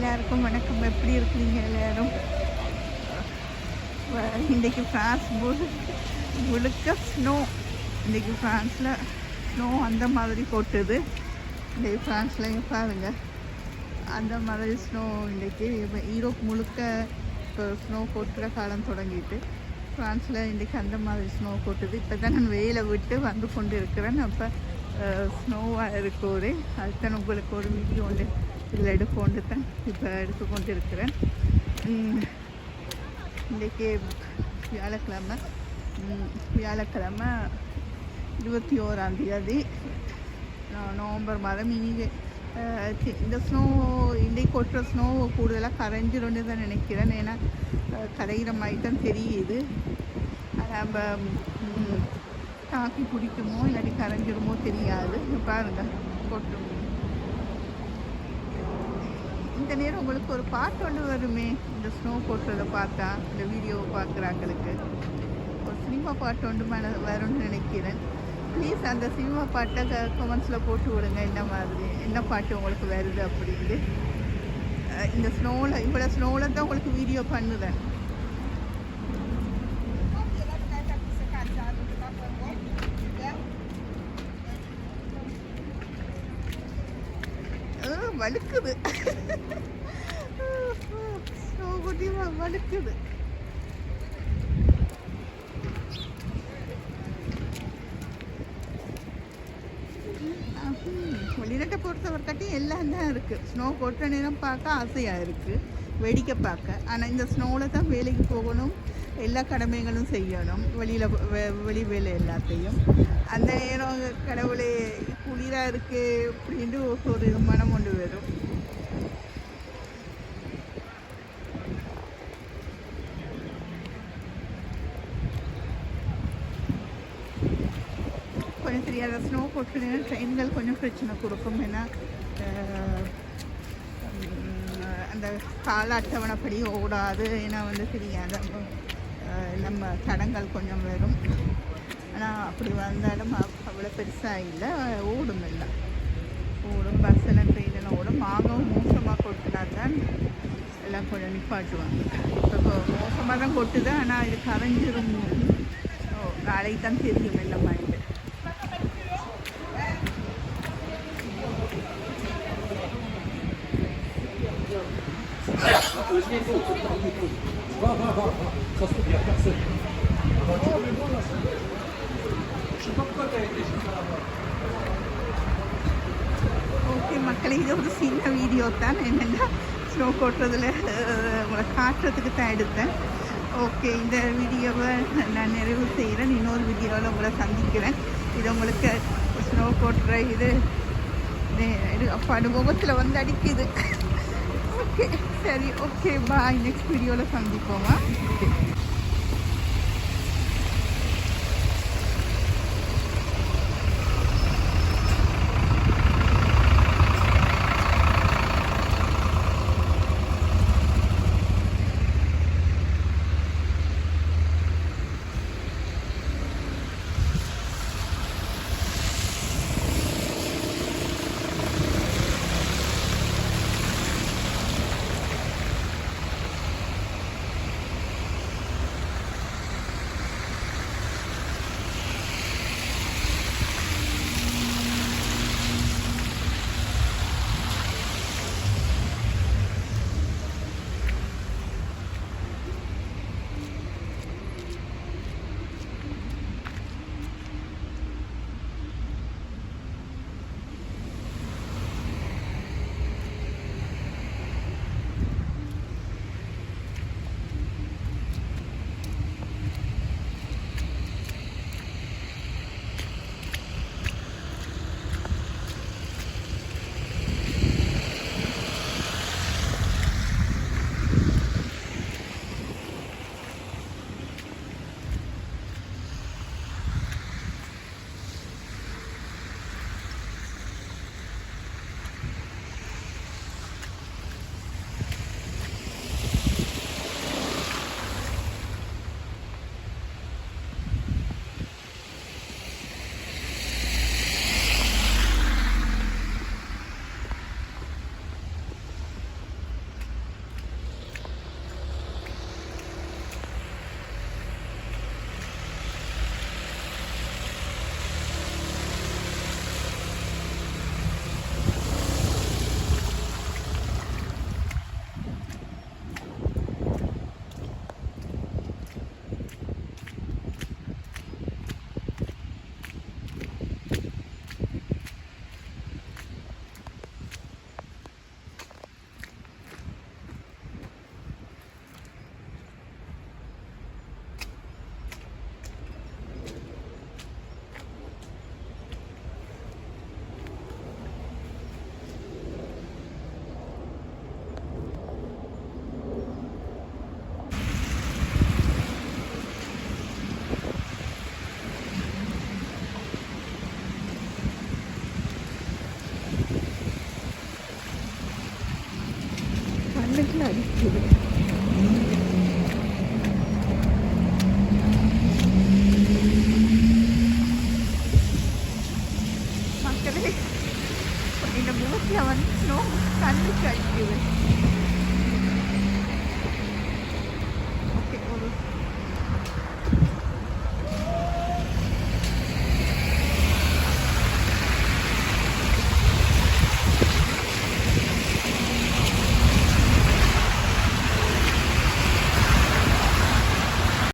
எல்லாருக்கும் வணக்கம். எப்படி இருக்கிறீங்க எல்லாரும்? இன்றைக்கி ஃப்ரான்ஸ் முழுக்க ஸ்னோ. இன்றைக்கி ஃப்ரான்ஸில் ஸ்னோ அந்த மாதிரி கொட்டுது. இன்றைக்கி ஃப்ரான்ஸில் பாருங்க அந்த மாதிரி ஸ்னோ. இன்றைக்கி ஈரோப் முழுக்க இப்போ ஸ்னோ கொட்டுற காலம் தொடங்கிட்டு ஃப்ரான்ஸில் இன்றைக்கி அந்த மாதிரி ஸ்னோ கொட்டுது. இப்போ தான் நான் வெயிலை விட்டு வந்து கொண்டு இருக்கிறேன். அப்போ ஸ்னோவாக இருக்கோரு அதுதான் உங்களுக்கு ஒரு வீடியோ ஒன்று இதில் எடுக்கொண்டு தான் இப்போ எடுத்துக்கொண்டு இருக்கிறேன். இன்றைக்கி வியாழக்கிழமை 21 நவம்பர் மாதம். இந்த ஸ்னோ இன்றைக்கு கொட்டுற ஸ்னோ கூடுதலாக கரைஞ்சிரும்னு தான் நினைக்கிறேன். ஏன்னா கரைகிற மாதிரி தான் தெரியுது. நம்ம தாக்கி பிடிக்குமோ இல்லாட்டி கரைஞ்சிருமோ தெரியாது. பாருங்கள் கொட்டும். இந்த நேரம் உங்களுக்கு ஒரு பாட்டு ஒன்று வருமே, இந்த ஸ்னோ கொட்டுறதை பார்த்தா இந்த வீடியோவை பார்க்குறாங்களுக்கு ஒரு சினிமா பாட்டு ஒன்று வரும்னு நினைக்கிறேன். ப்ளீஸ் அந்த சினிமா பாட்டை கமெண்ட்ஸில் போட்டு விடுங்க. என்ன பாட்டு உங்களுக்கு வருது அப்படின்னு. இந்த ஸ்னோவில் இவ்வளோ ஸ்னோவில் தான் உங்களுக்கு வீடியோ பண்ணுவேன். வழுக்குது வழுக்குது. வெளிநாட்டை பொறுத்தவரைக்காட்டி எல்லாம் தான் இருக்குது. ஸ்னோ கொட்டுற நேரம் பார்க்க ஆசையாக இருக்குது, வேடிக்கை பார்க்க. ஆனால் இந்த ஸ்னோவில் தான் வேலைக்கு போகணும், எல்லா கடமைகளும் செய்யணும், வெளி வேலை எல்லாத்தையும். அந்த நேரம் கடவுளே குளிராக இருக்குது அப்படின்ட்டு ஒரு மனம் கொண்டு வரும். கொஞ்சம் தெரியாத ஸ்னோ கொட்டுனா ட்ரெயின்கள் கொஞ்சம் பிரச்சனை கொடுக்கும். ஏன்னா அந்த கால அட்டவணைப்படி ஓடாது. ஏன்னா தெரியாத நம்ம தடங்கள் கொஞ்சம் வரும். ஆனால் அப்படி வந்தாலும் அவ்வளோ பெருசாக இல்லை, ஓடும் எல்லாம் ஓடும். பஸ்ஸில் ட்ரெயினில் ஓடும். மாகவும் மோசமாக கொட்டினா தான் எல்லாம் கொஞ்சம் நிப்பாட்டுவாங்க. இப்போ மோசமாக தான் கொட்டுது. ஆனால் இது கரைஞ்சிரும். நாளைக்கு தான் தெரியும் எல்லாம் மைண்டு. ஓகே மக்களே, இது ஒரு சின்ன வீடியோ தான். என்னென்னா ஸ்னோ கொட்டுறதுல உங்களை காட்டுறதுக்கு தான் எடுத்தேன். ஓகே, இந்த வீடியோவை நான் நிறைவு செய்கிறேன். இன்னொரு வீடியோவில் உங்களை சந்திக்கிறேன். இது உங்களுக்கு ஸ்னோ கொட்டுற இது அனுபவத்தில் அடிக்குது. ஓகே சரி, ஓகே பாய். நெக்ஸ்ட் வீடியோவில் சந்திப்போமா. கண்ணுக்குள்ள அடிக்குது